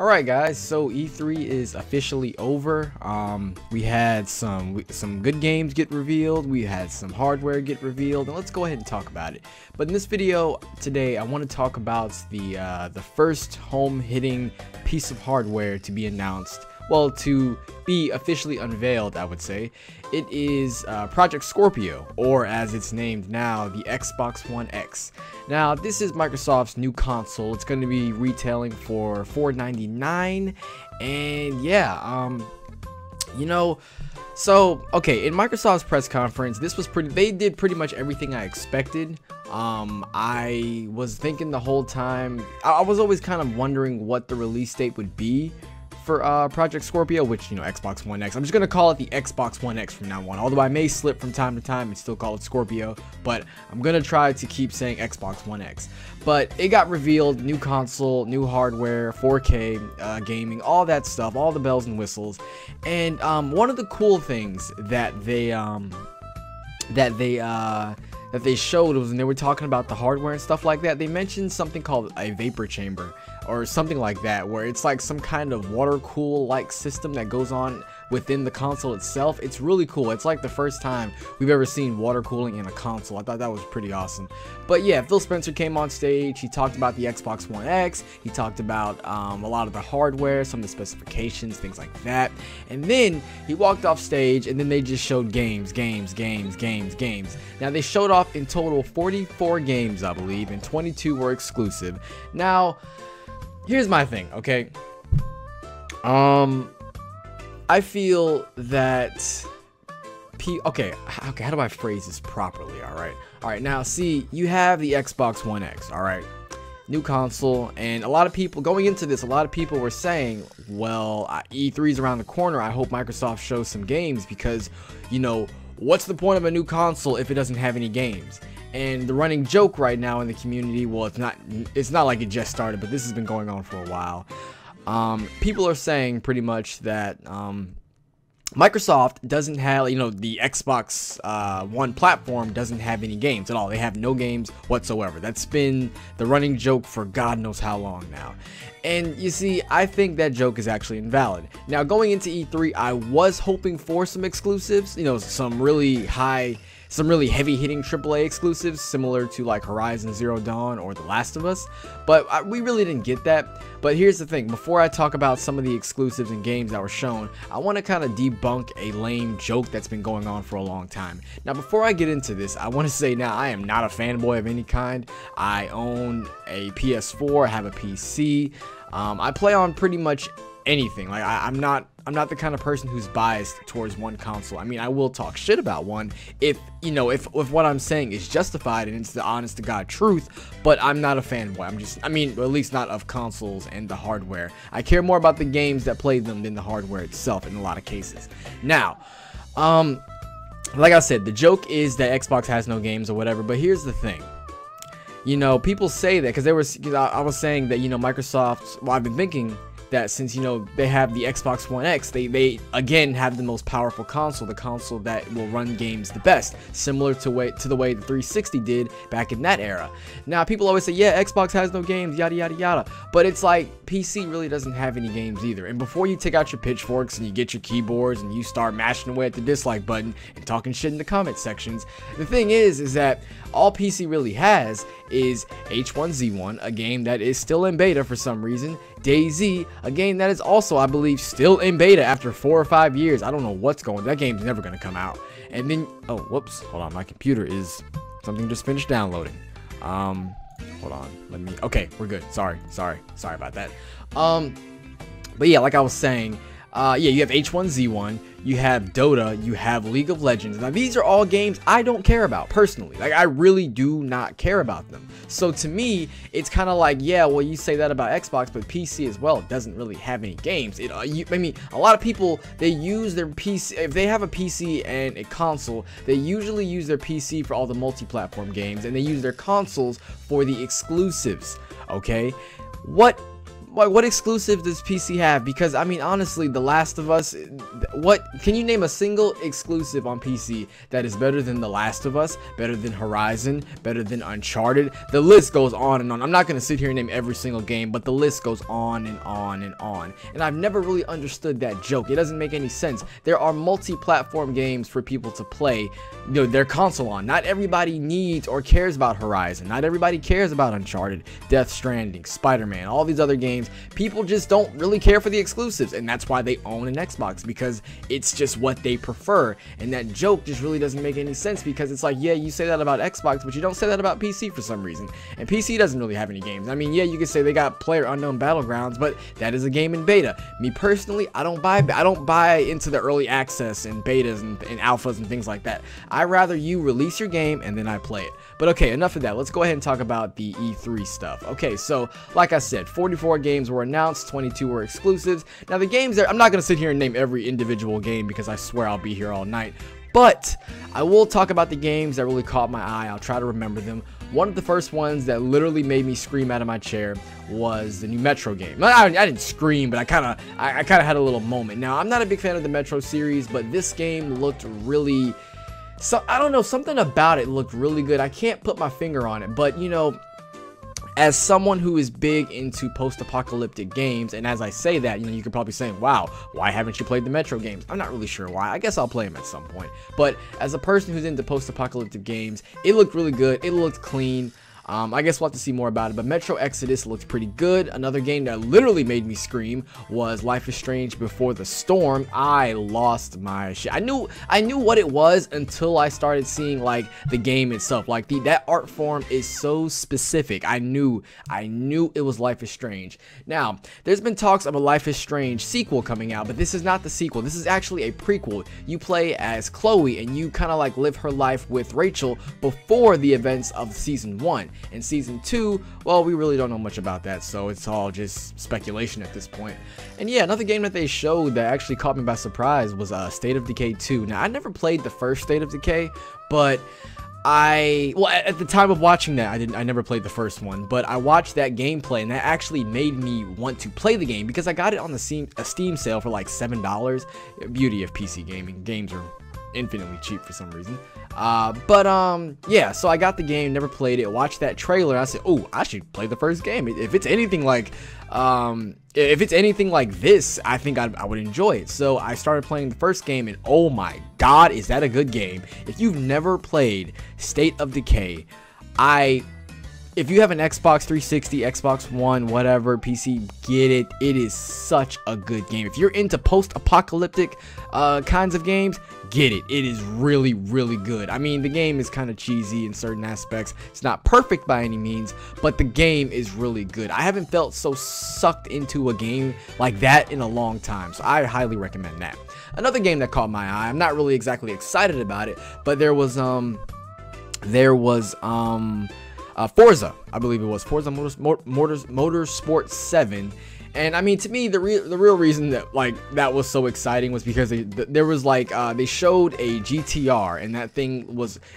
Alright guys, so E3 is officially over. We had some good games get revealed, we had some hardware get revealed, and let's go ahead and talk about it. But in this video today, I want to talk about the first home hitting piece of hardware to be announced. Well, to be officially unveiled, I would say. It is Project Scorpio, or as it's named now, the Xbox One X. Now, this is Microsoft's new console. It's going to be retailing for $499, and yeah, so okay, in Microsoft's press conference, they did pretty much everything I expected. I was thinking the whole time, I was always kind of wondering what the release date would be for Project Scorpio, which, Xbox One X. I'm just gonna call it the Xbox One X from now on, although I may slip from time to time and still call it Scorpio, but I'm gonna try to keep saying Xbox One X. But it got revealed, new console, new hardware, 4K gaming, all that stuff, all the bells and whistles. And one of the cool things that they showed was when they were talking about the hardware and stuff like that, they mentioned something called a vapor chamber or something like that, where it's like some kind of water cool like system that goes on within the console itself. It's really cool. It's like the first time we've ever seen water cooling in a console. I thought that was pretty awesome. But yeah, Phil Spencer came on stage. He talked about the Xbox One X. He talked about a lot of the hardware, some of the specifications, things like that. And then he walked off stage, and then they just showed games. Now they showed off in total 44 games, I believe, and 22 were exclusive. Now, here's my thing, okay? I feel that okay, how do I phrase this properly? All right, now see, you have the Xbox One X, all right, new console, and a lot of people going into this, a lot of people were saying, well, E3 is around the corner. I hope Microsoft shows some games, because what's the point of a new console if it doesn't have any games? And the running joke right now in the community, well, it's not like it just started, but this has been going on for a while. People are saying pretty much that Microsoft doesn't have, the Xbox One platform doesn't have any games at all. They have no games whatsoever. That's been the running joke for God knows how long now. And you see, I think that joke is actually invalid. Now, going into E3, I was hoping for some exclusives, some really heavy-hitting AAA exclusives, similar to like Horizon Zero Dawn or The Last of Us, but we really didn't get that. But here's the thing, before I talk about some of the exclusives and games that were shown, I want to kind of debunk a lame joke that's been going on for a long time. Now, before I get into this, I want to say now, I am not a fanboy of any kind. I own a PS4, I have a PC, I play on pretty much anything. Like, I'm not the kind of person who's biased towards one console. I mean, I will talk shit about one if what I'm saying is justified and it's the honest to God truth, but I'm not a fanboy. at least not of consoles and the hardware. I care more about the games that play them than the hardware itself in a lot of cases. Now, like I said, the joke is that Xbox has no games or whatever, but here's the thing. People say that because I was saying that, Microsoft, well, I've been thinking that since they have the Xbox One X, they again have the most powerful console, the console that will run games the best, similar to the way the 360 did back in that era. Now, people always say, yeah, Xbox has no games, yada yada yada, but it's like PC really doesn't have any games either. And before you take out your pitchforks and you get your keyboards and you start mashing away at the dislike button and talking shit in the comment sections, the thing is that all PC really has is H1Z1, a game that is still in beta for some reason, DayZ, a game that is also, I believe, still in beta after 4 or 5 years. I don't know what's going on. That game's never going to come out. And then, oh, whoops, hold on, my computer is, something just finished downloading. Hold on, okay, we're good. Sorry about that. But yeah, like I was saying, yeah, you have H1Z1, you have Dota, you have League of Legends. Now, these are all games I don't care about, personally. Like, I really do not care about them. So, to me, it's kind of like, yeah, well, you say that about Xbox, but PC as well, it doesn't really have any games. A lot of people, they use their PC, if they have a PC and a console, they usually use their PC for all the multi-platform games, and they use their consoles for the exclusives, okay? What exclusive does PC have? Because, honestly, The Last of Us, What can you name a single exclusive on PC that is better than The Last of Us, better than Horizon, better than Uncharted? The list goes on and on. I'm not going to sit here and name every single game, but the list goes on and on and on. And I've never really understood that joke. It doesn't make any sense. There are multi-platform games for people to play, their console on. Not everybody needs or cares about Horizon. Not everybody cares about Uncharted, Death Stranding, Spider-Man, all these other games. People just don't really care for the exclusives, and that's why they own an Xbox, because it's just what they prefer. And that joke just really doesn't make any sense, because it's like, yeah, you say that about Xbox, but you don't say that about PC for some reason. And PC doesn't really have any games. I mean, yeah, you could say they got PlayerUnknown Battlegrounds, but that is a game in beta. Me personally, I don't buy into the early access and betas and alphas and things like that. I'd rather you release your game and then I play it. But okay, enough of that. Let's go ahead and talk about the E3 stuff. Okay, so like I said, 44 games were announced, 22 were exclusives. Now the games there, I'm not going to sit here and name every individual game because I swear I'll be here all night. But I will talk about the games that really caught my eye. I'll try to remember them. One of the first ones that literally made me scream out of my chair was the new Metro game. I didn't scream, but I kind of had a little moment. Now, I'm not a big fan of the Metro series, but this game looked really... I don't know, something about it looked really good. I can't put my finger on it, but as someone who is big into post-apocalyptic games, and as I say that, you could probably say, wow, why haven't you played the Metro games? I'm not really sure why. I guess I'll play them at some point. But as a person who's into post-apocalyptic games, it looked really good. It looked clean. I guess we'll have to see more about it, but Metro Exodus looked pretty good. Another game that literally made me scream was Life is Strange Before the Storm. I lost my shit. I knew what it was until I started seeing like the game itself. Like that art form is so specific. I knew it was Life is Strange. Now, there's been talks of a Life is Strange sequel coming out, but this is not the sequel. This is actually a prequel. You play as Chloe and you kind of like live her life with Rachel before the events of season 1. In season 2, well, we really don't know much about that, so it's all just speculation at this point. And yeah, another game that they showed that actually caught me by surprise was State of Decay 2. Now, I never played the first State of Decay, but at the time of watching that, I never played the first one, but I watched that gameplay, and that actually made me want to play the game because I got it on the Steam sale for like $7. Beauty of PC gaming. Games are infinitely cheap for some reason. Yeah, so I got the game, never played it, watched that trailer, I said, oh, I should play the first game. If it's anything like this, I think I would enjoy it. So I started playing the first game, and oh my god, is that a good game. If you've never played State of Decay, if you have an Xbox 360, Xbox One, whatever, PC, get it. It is such a good game. If you're into post-apocalyptic kinds of games, get it. It is really, really good. I mean, the game is kind of cheesy in certain aspects. It's not perfect by any means, but the game is really good. I haven't felt so sucked into a game like that in a long time, so I highly recommend that. Another game that caught my eye, I'm not really exactly excited about it, but there was Forza, I believe it was Forza Motorsport 7. And I mean, to me, the real reason that that was so exciting was because there was they showed a GTR, and that thing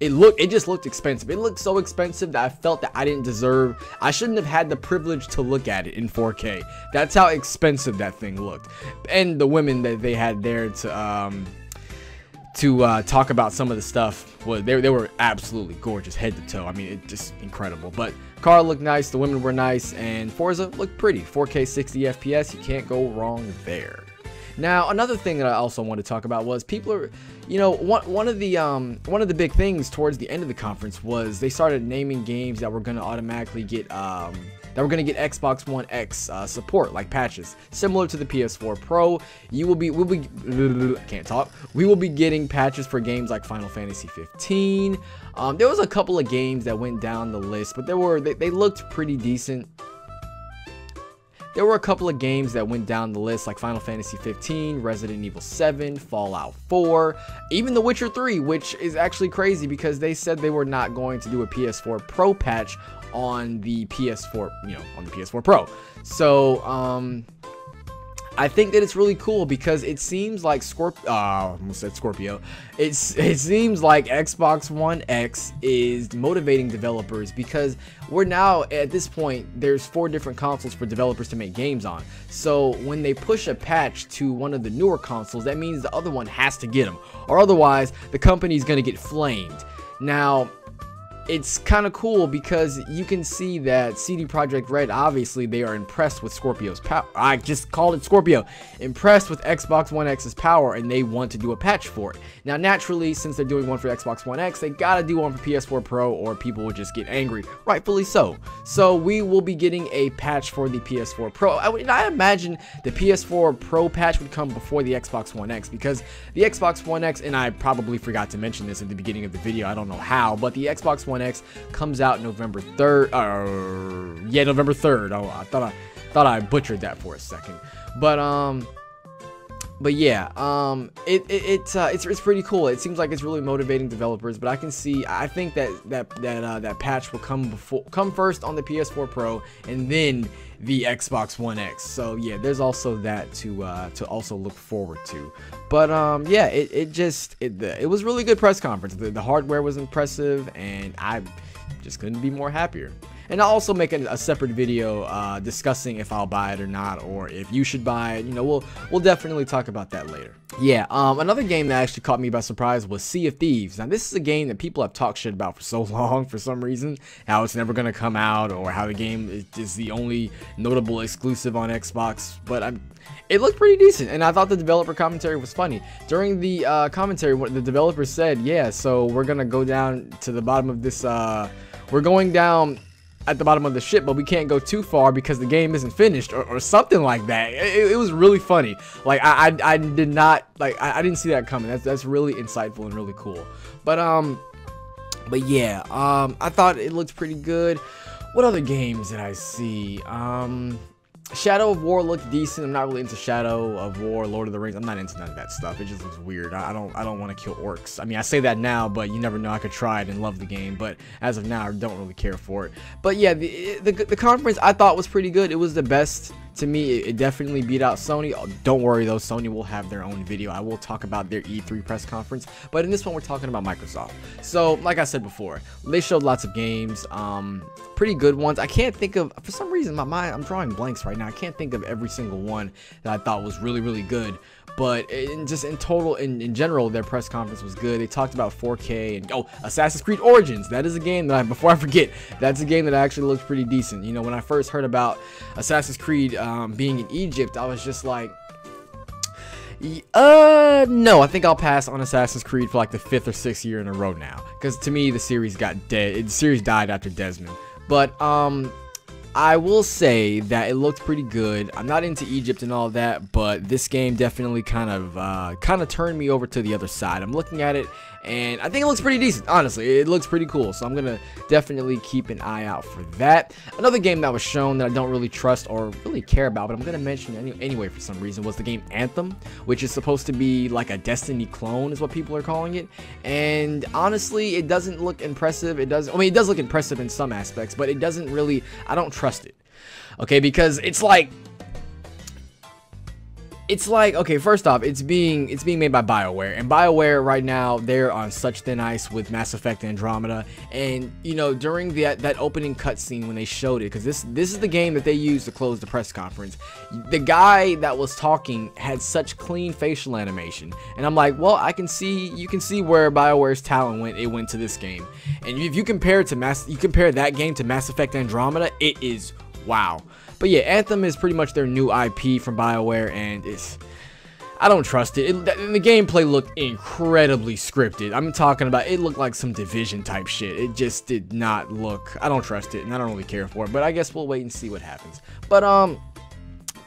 it just looked expensive. It looked so expensive that I felt that I shouldn't have had the privilege to look at it in 4K. That's how expensive that thing looked. And the women that they had there to talk about some of the stuff, well, they were absolutely gorgeous head to toe. I mean, it's just incredible. But car looked nice, the women were nice, and Forza looked pretty. 4K 60 FPS, you can't go wrong there. Now, another thing that I also want to talk about was people are, one of the big things towards the end of the conference was they started naming games that were going to automatically get Xbox One X support, like patches, similar to the PS4 Pro. We will be getting patches for games like Final Fantasy 15. There was a couple of games that went down the list, but they looked pretty decent. There were a couple of games that went down the list, like Final Fantasy 15, Resident Evil 7, Fallout 4, even The Witcher 3, which is actually crazy because they said they were not going to do a PS4 Pro patch on the PS4, on the PS4 Pro. So, I think that it's really cool because it seems like I almost said Scorpio. It seems like Xbox One X is motivating developers because we're now at this point, there's 4 different consoles for developers to make games on. So when they push a patch to one of the newer consoles, that means the other one has to get them, or otherwise the company's gonna get flamed. Now, it's kind of cool because you can see that CD Projekt Red, obviously they are impressed with Scorpio's power. I just called it Scorpio. Impressed with Xbox One X's power, and they want to do a patch for it. Now naturally, since they're doing one for Xbox One X, they gotta do one for PS4 Pro or people will just get angry, rightfully so. So we will be getting a patch for the PS4 Pro. I imagine the PS4 Pro patch would come before the Xbox One X, because the Xbox One X, and I probably forgot to mention this at the beginning of the video, I don't know how, but the Xbox One X comes out November 3rd. Yeah, November 3rd. Oh, I thought I butchered that for a second. But yeah, it's pretty cool. It seems like it's really motivating developers, but I think that patch will come first on the PS4 Pro and then the Xbox One X. So yeah, there's also that to also look forward to. But yeah, it was really good press conference. The hardware was impressive, and I just couldn't be more happier. And I'll also make a separate video discussing if I'll buy it or not, or if you should buy it. You know, we'll definitely talk about that later. Yeah, another game that actually caught me by surprise was Sea of Thieves. Now, this is a game that people have talked shit about for so long for some reason, how it's never gonna come out, or how the game is the only notable exclusive on Xbox. But it looked pretty decent, and I thought the developer commentary was funny. During the commentary, what the developer said, yeah, so we're gonna go down to the bottom of this. We're going down at the bottom of the ship, but we can't go too far because the game isn't finished, or something like that. It was really funny. Like I did not I didn't see that coming. That's really insightful and really cool. But yeah, I thought it looked pretty good. What other games did I see? Shadow of War looked decent. I'm not really into Shadow of War, Lord of the Rings. I'm not into none of that stuff. It just looks weird. I don't want to kill orcs. I mean, I say that now, but you never know. I could try it and love the game, but as of now, I don't really care for it. But yeah, the conference I thought was pretty good. It was the best. To me, it definitely beat out Sony. Oh, don't worry though, Sony will have their own video. I will talk about their E3 press conference, but in this one we're talking about Microsoft. So like I said before, they showed lots of games, pretty good ones. I can't think of, for some reason my mind, I'm drawing blanks right now. I can't think of every single one that I thought was really good. But in total, in general, their press conference was good. They talked about 4K and Assassin's Creed Origins. That is a game that before I forget, that's a game that actually looks pretty decent. You know, when I first heard about Assassin's Creed being in Egypt, I was just like, no, I think I'll pass on Assassin's Creed for like the 5th or 6th year in a row now, because to me the series got dead. The series died after Desmond. But I will say that it looked pretty good. I'm not into Egypt and all that, but this game definitely kind of turned me over to the other side. I'm looking at it, and I think it looks pretty decent. Honestly, it looks pretty cool. So I'm gonna definitely keep an eye out for that. Another game that was shown that I don't really trust or really care about, but I'm gonna mention anyway for some reason, was the game Anthem, which is supposed to be like a Destiny clone, is what people are calling it. And honestly, it doesn't look impressive. I mean, it does look impressive in some aspects, but it doesn't really. I don't trust it. Okay, because it's like, okay, first off, it's being made by BioWare, and BioWare right now, they're on such thin ice with Mass Effect Andromeda. And you know, during that opening cutscene when they showed it, because this is the game that they used to close the press conference, the guy that was talking had such clean facial animation, and I'm like, well, you can see where BioWare's talent went. It went to this game, and if you compare it to you compare that game to Mass Effect Andromeda, it is wow. But yeah, Anthem is pretty much their new IP from BioWare, and I don't trust it. The gameplay looked incredibly scripted. I'm talking about, it looked like some Division type shit. It just did not look. I don't trust it, and I don't really care for it. But I guess we'll wait and see what happens.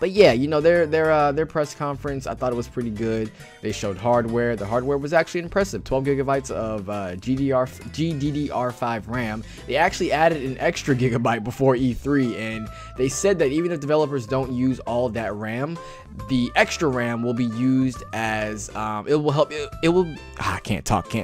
But yeah, you know, their press conference, I thought it was pretty good. They showed hardware. The hardware was actually impressive. 12 gigabytes of GDDR5 RAM. They actually added an extra gigabyte before E3, and they said that even if developers don't use all of that RAM, the extra RAM will be used as it will help. It will can't talk.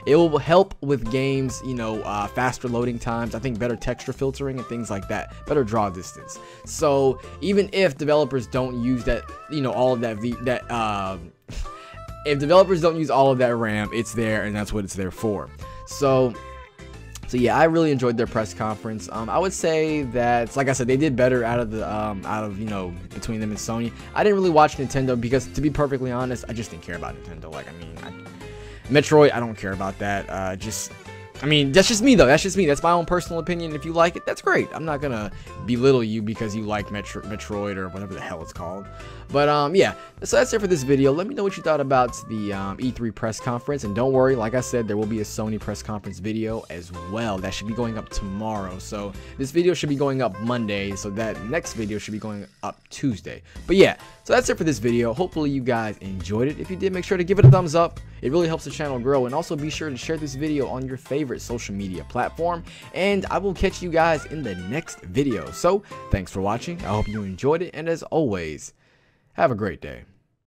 It will help with games, you know, faster loading times. I think better texture filtering and things like that, better draw distance. So even if developers don't use that, you know, all of that if developers don't use all of that RAM, it's there, and that's what it's there for. So yeah, I really enjoyed their press conference. I would say that, like I said, they did better out of you know, between them and Sony. I didn't really watch Nintendo because, to be perfectly honest, I just didn't care about Nintendo. Like, I mean, Metroid, I don't care about that. I mean, that's just me though. That's just me. That's my own personal opinion. If you like it, that's great. I'm not gonna belittle you because you like Metroid or whatever the hell it's called. But yeah, so that's it for this video. Let me know what you thought about the E3 press conference, and don't worry, like I said, there will be a Sony press conference video as well. That should be going up tomorrow. So this video should be going up Monday, so that next video should be going up Tuesday. But yeah, so that's it for this video. Hopefully you guys enjoyed it. If you did, make sure to give it a thumbs up. It really helps the channel grow, and also be sure to share this video on your favorite social media platform, and I will catch you guys in the next video. So thanks for watching. I hope you enjoyed it, and as always, have a great day.